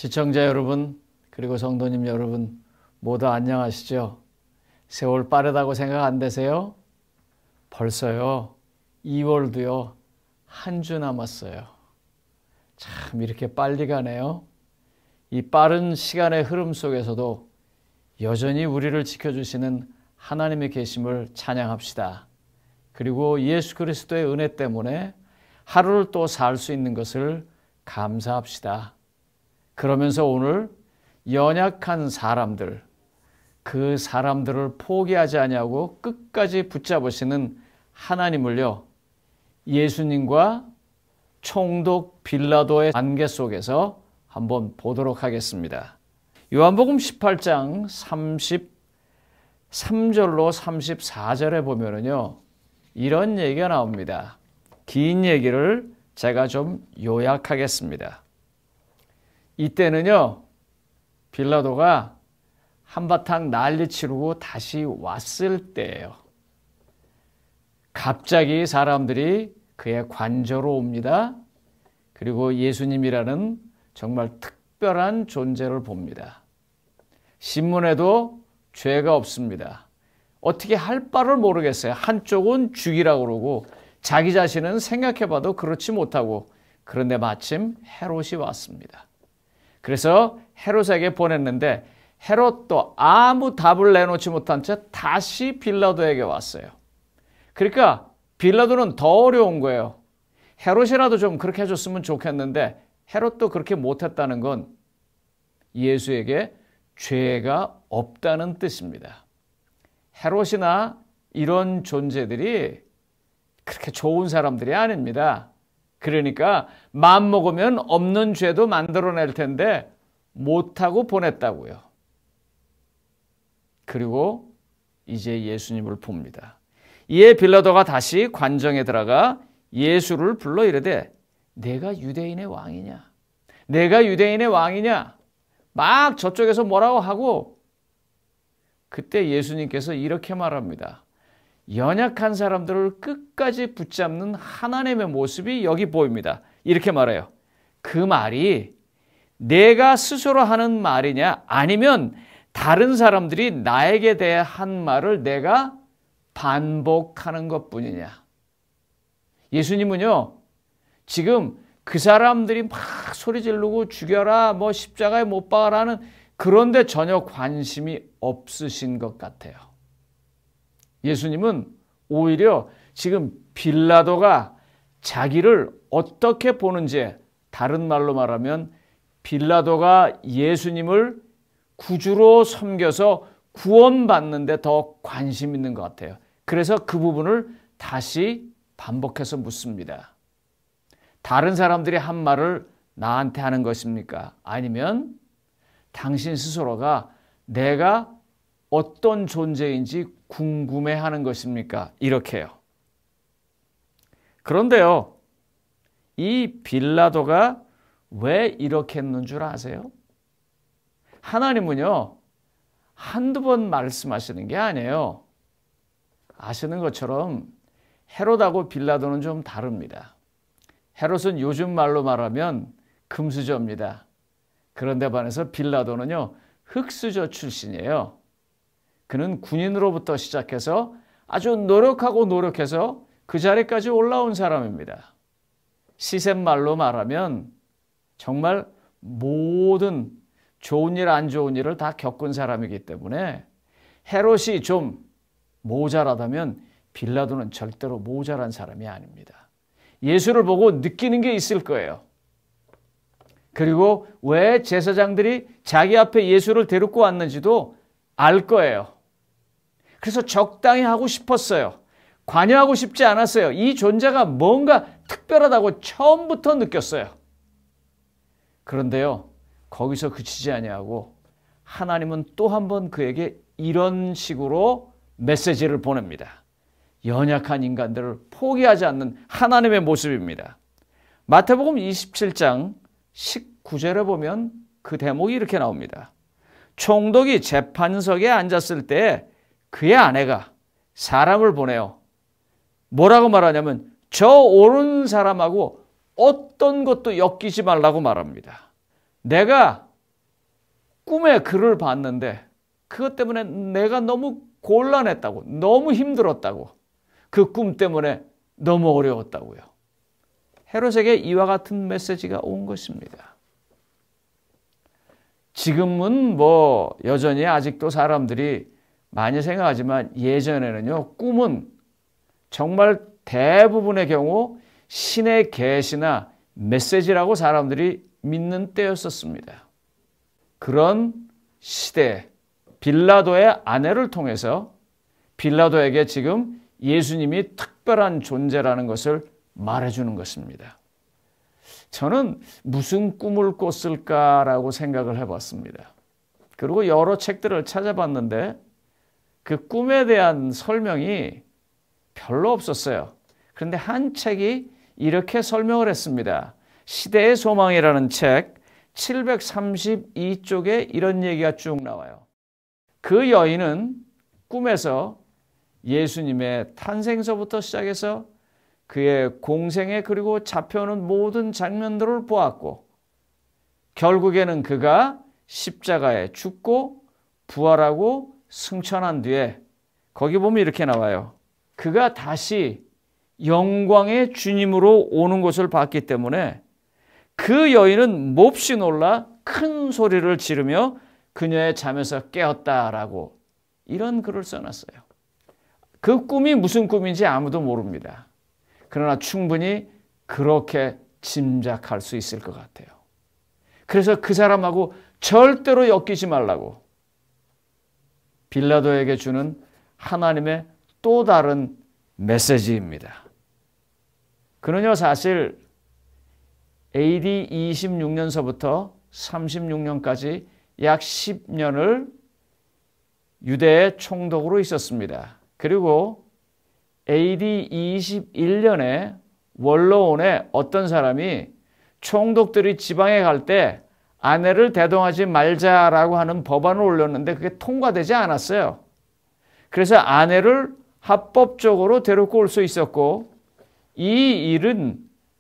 시청자 여러분, 그리고 성도님 여러분 모두 안녕하시죠? 세월 빠르다고 생각 안 되세요? 벌써요 2월도요 한 주 남았어요. 참 이렇게 빨리 가네요. 이 빠른 시간의 흐름 속에서도 여전히 우리를 지켜주시는 하나님의 계심을 찬양합시다. 그리고 예수 그리스도의 은혜 때문에 하루를 또 살 수 있는 것을 감사합시다. 그러면서 오늘 연약한 사람들, 그 사람들을 포기하지 아니하고 끝까지 붙잡으시는 하나님을요, 예수님과 총독 빌라도의 관계 속에서 한번 보도록 하겠습니다. 요한복음 18장 33절로 34절에 보면은요, 이런 얘기가 나옵니다. 긴 얘기를 제가 좀 요약하겠습니다. 이때는요, 빌라도가 한바탕 난리 치르고 다시 왔을 때예요. 갑자기 사람들이 그의 관저로 옵니다. 그리고 예수님이라는 정말 특별한 존재를 봅니다. 신문에도 죄가 없습니다. 어떻게 할 바를 모르겠어요. 한쪽은 죽이라고 그러고 자기 자신은 생각해봐도 그렇지 못하고, 그런데 마침 헤롯이 왔습니다. 그래서 헤롯에게 보냈는데 헤롯도 아무 답을 내놓지 못한 채 다시 빌라도에게 왔어요. 그러니까 빌라도는 더 어려운 거예요. 헤롯이라도 좀 그렇게 해줬으면 좋겠는데 헤롯도 그렇게 못했다는 건 예수에게 죄가 없다는 뜻입니다. 헤롯이나 이런 존재들이 그렇게 좋은 사람들이 아닙니다. 그러니까 마음 먹으면 없는 죄도 만들어낼 텐데 못하고 보냈다고요. 그리고 이제 예수님을 봅니다. 이에 빌라도가 다시 관정에 들어가 예수를 불러 이르되 내가 유대인의 왕이냐? 내가 유대인의 왕이냐? 막 저쪽에서 뭐라고 하고, 그때 예수님께서 이렇게 말합니다. 연약한 사람들을 끝까지 붙잡는 하나님의 모습이 여기 보입니다. 이렇게 말해요. 그 말이 내가 스스로 하는 말이냐, 아니면 다른 사람들이 나에게 대해 한 말을 내가 반복하는 것뿐이냐. 예수님은요, 지금 그 사람들이 막 소리 지르고 죽여라, 뭐 십자가에 못 박아라는 그런데 전혀 관심이 없으신 것 같아요. 예수님은 오히려 지금 빌라도가 자기를 어떻게 보는지, 다른 말로 말하면 빌라도가 예수님을 구주로 섬겨서 구원받는 데 더 관심 있는 것 같아요. 그래서 그 부분을 다시 반복해서 묻습니다. 다른 사람들이 한 말을 나한테 하는 것입니까? 아니면 당신 스스로가 내가 어떤 존재인지 궁금해하는 것입니까? 이렇게요. 그런데요, 이 빌라도가 왜 이렇게 했는 줄 아세요? 하나님은요, 한두 번 말씀하시는 게 아니에요. 아시는 것처럼 헤롯하고 빌라도는 좀 다릅니다. 헤롯은 요즘 말로 말하면 금수저입니다. 그런데 반해서 빌라도는요, 흙수저 출신이에요. 그는 군인으로부터 시작해서 아주 노력해서 그 자리까지 올라온 사람입니다. 시샘말로 말하면 정말 모든 좋은 일, 안 좋은 일을 다 겪은 사람이기 때문에 헤롯이 좀 모자라다면 빌라도는 절대로 모자란 사람이 아닙니다. 예수를 보고 느끼는 게 있을 거예요. 그리고 왜 제사장들이 자기 앞에 예수를 데리고 왔는지도 알 거예요. 그래서 적당히 하고 싶었어요. 관여하고 싶지 않았어요. 이 존재가 뭔가 특별하다고 처음부터 느꼈어요. 그런데요, 거기서 그치지 아니하고 하나님은 또 한 번 그에게 이런 식으로 메시지를 보냅니다. 연약한 인간들을 포기하지 않는 하나님의 모습입니다. 마태복음 27장 19절에 보면 그 대목이 이렇게 나옵니다. 총독이 재판석에 앉았을 때 그의 아내가 사람을 보내요. 뭐라고 말하냐면 저 오른 사람하고 어떤 것도 엮이지 말라고 말합니다. 내가 꿈에 그를 봤는데 그것 때문에 내가 너무 곤란했다고, 너무 힘들었다고, 그 꿈 때문에 너무 어려웠다고요. 헤롯에게 이와 같은 메시지가 온 것입니다. 지금은 여전히 아직도 사람들이 많이 생각하지만 예전에는요, 꿈은 정말 대부분의 경우 신의 계시나 메시지라고 사람들이 믿는 때였었습니다. 그런 시대에 빌라도의 아내를 통해서 빌라도에게 지금 예수님이 특별한 존재라는 것을 말해주는 것입니다. 저는 무슨 꿈을 꿨을까라고 생각을 해봤습니다. 그리고 여러 책들을 찾아봤는데 그 꿈에 대한 설명이 별로 없었어요. 그런데 한 책이 이렇게 설명을 했습니다. 시대의 소망이라는 책 732쪽에 이런 얘기가 쭉 나와요. 그 여인은 꿈에서 예수님의 탄생서부터 시작해서 그의 공생애 그리고 잡혀오는 모든 장면들을 보았고 결국에는 그가 십자가에 죽고 부활하고 승천한 뒤에 거기 보면 이렇게 나와요. 그가 다시 영광의 주님으로 오는 것을 봤기 때문에 그 여인은 몹시 놀라 큰 소리를 지르며 그녀의 잠에서 깨었다라고 이런 글을 써놨어요. 그 꿈이 무슨 꿈인지 아무도 모릅니다. 그러나 충분히 그렇게 짐작할 수 있을 것 같아요. 그래서 그 사람하고 절대로 엮이지 말라고 빌라도에게 주는 하나님의 또 다른 메시지입니다. 그는요, 사실 AD 26년서부터 36년까지 약 10년을 유대의 총독으로 있었습니다. 그리고 AD 21년에 원로원에 어떤 사람이 총독들이 지방에 갈 때 아내를 대동하지 말자라고 하는 법안을 올렸는데 그게 통과되지 않았어요. 그래서 아내를 합법적으로 데리고 올 수 있었고 이 일은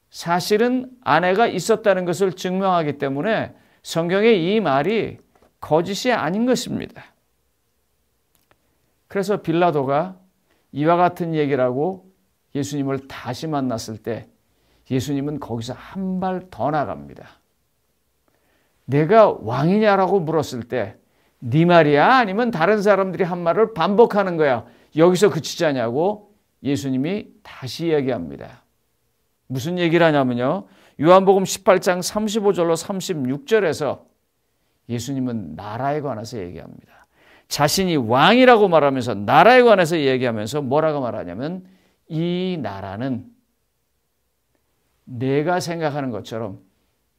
사실은 아내가 있었다는 것을 증명하기 때문에 성경의 이 말이 거짓이 아닌 것입니다. 그래서 빌라도가 이와 같은 얘기를 하고 예수님을 다시 만났을 때 예수님은 거기서 한 발 더 나갑니다. 내가 왕이냐라고 물었을 때 네 말이야? 아니면 다른 사람들이 한 말을 반복하는 거야? 여기서 그치자냐고 예수님이 다시 얘기합니다. 무슨 얘기를 하냐면요. 요한복음 18장 35절로 36절에서 예수님은 나라에 관해서 얘기합니다. 자신이 왕이라고 말하면서 나라에 관해서 얘기하면서 뭐라고 말하냐면 이 나라는 내가 생각하는 것처럼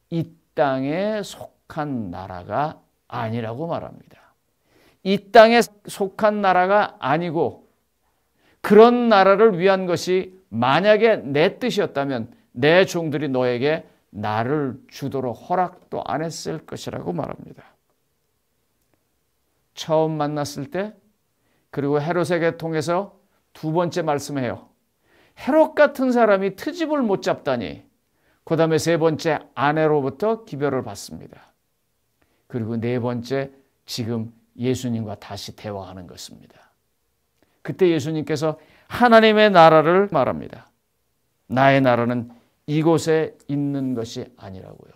이 땅에 속한 나라가 아니라고 말합니다. 이 땅에 속한 나라가 아니고 그런 나라를 위한 것이 만약에 내 뜻이었다면 내 종들이 너에게 나를 주도록 허락도 안 했을 것이라고 말합니다. 처음 만났을 때 그리고 헤롯에게 통해서 두 번째 말씀해요. 헤롯 같은 사람이 트집을 못 잡다니. 그 다음에 세 번째 아내로부터 기별을 받습니다. 그리고 네 번째 지금 예수님과 다시 대화하는 것입니다. 그때 예수님께서 하나님의 나라를 말합니다. 나의 나라는 이곳에 있는 것이 아니라고요.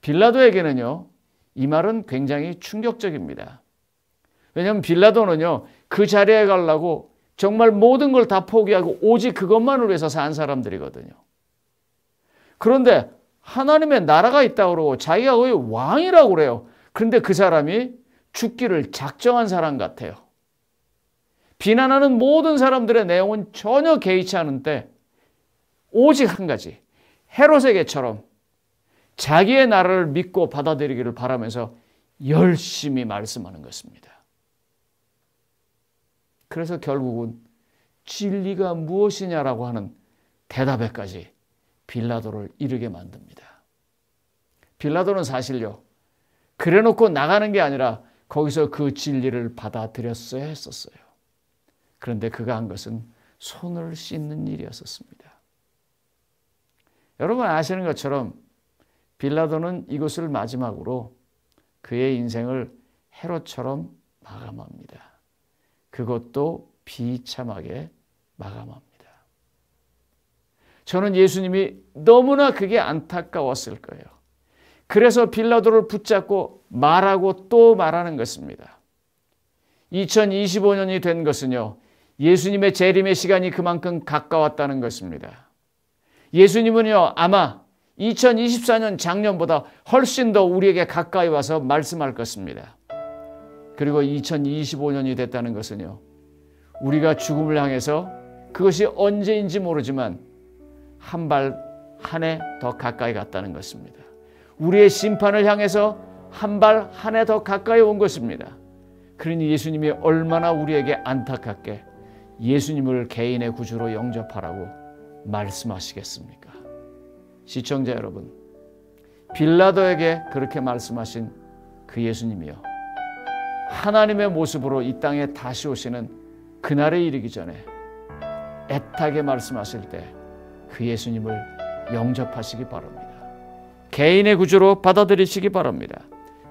빌라도에게는요, 이 말은 굉장히 충격적입니다. 왜냐하면 빌라도는요, 그 자리에 가려고 정말 모든 걸 다 포기하고 오직 그것만을 위해서 산 사람들이거든요. 그런데 하나님의 나라가 있다고 그러고 자기가 거의 왕이라고 그래요. 그런데 그 사람이 죽기를 작정한 사람 같아요. 비난하는 모든 사람들의 내용은 전혀 개의치 않은데 오직 한 가지, 헤롯에게처럼 자기의 나라를 믿고 받아들이기를 바라면서 열심히 말씀하는 것입니다. 그래서 결국은 진리가 무엇이냐라고 하는 대답에까지 빌라도를 이르게 만듭니다. 빌라도는 사실요, 그래놓고 나가는 게 아니라 거기서 그 진리를 받아들였어야 했었어요. 그런데 그가 한 것은 손을 씻는 일이었었습니다. 여러분 아시는 것처럼 빌라도는 이것을 마지막으로 그의 인생을 헤롯처럼 마감합니다. 그것도 비참하게 마감합니다. 저는 예수님이 너무나 그게 안타까웠을 거예요. 그래서 빌라도를 붙잡고 말하고 또 말하는 것입니다. 2025년이 된 것은요, 예수님의 재림의 시간이 그만큼 가까웠다는 것입니다. 예수님은요, 아마 2024년 작년보다 훨씬 더 우리에게 가까이 와서 말씀할 것입니다. 그리고 2025년이 됐다는 것은요, 우리가 죽음을 향해서 그것이 언제인지 모르지만 한 발 한 해 더 가까이 갔다는 것입니다. 우리의 심판을 향해서 한 발 한 해 더 가까이 온 것입니다. 그러니 예수님이 얼마나 우리에게 안타깝게 예수님을 개인의 구주로 영접하라고 말씀하시겠습니까? 시청자 여러분, 빌라도에게 그렇게 말씀하신 그 예수님이요, 하나님의 모습으로 이 땅에 다시 오시는 그날에 이르기 전에 애타게 말씀하실 때 그 예수님을 영접하시기 바랍니다. 개인의 구주로 받아들이시기 바랍니다.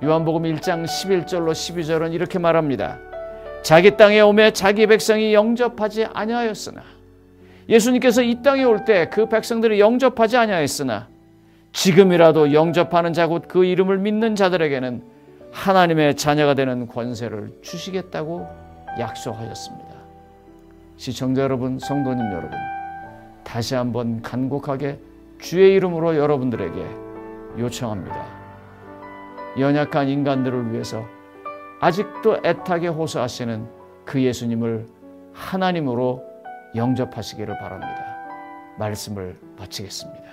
요한복음 1장 11절로 12절은 이렇게 말합니다. 자기 땅에 오매 자기 백성이 영접하지 아니하였으나, 예수님께서 이 땅에 올 때 그 백성들이 영접하지 아니하였으나 지금이라도 영접하는 자 곧 그 이름을 믿는 자들에게는 하나님의 자녀가 되는 권세를 주시겠다고 약속하셨습니다. 시청자 여러분, 성도님 여러분, 다시 한번 간곡하게 주의 이름으로 여러분들에게 요청합니다. 연약한 인간들을 위해서 아직도 애타게 호소하시는 그 예수님을 하나님으로 영접하시기를 바랍니다. 말씀을 마치겠습니다.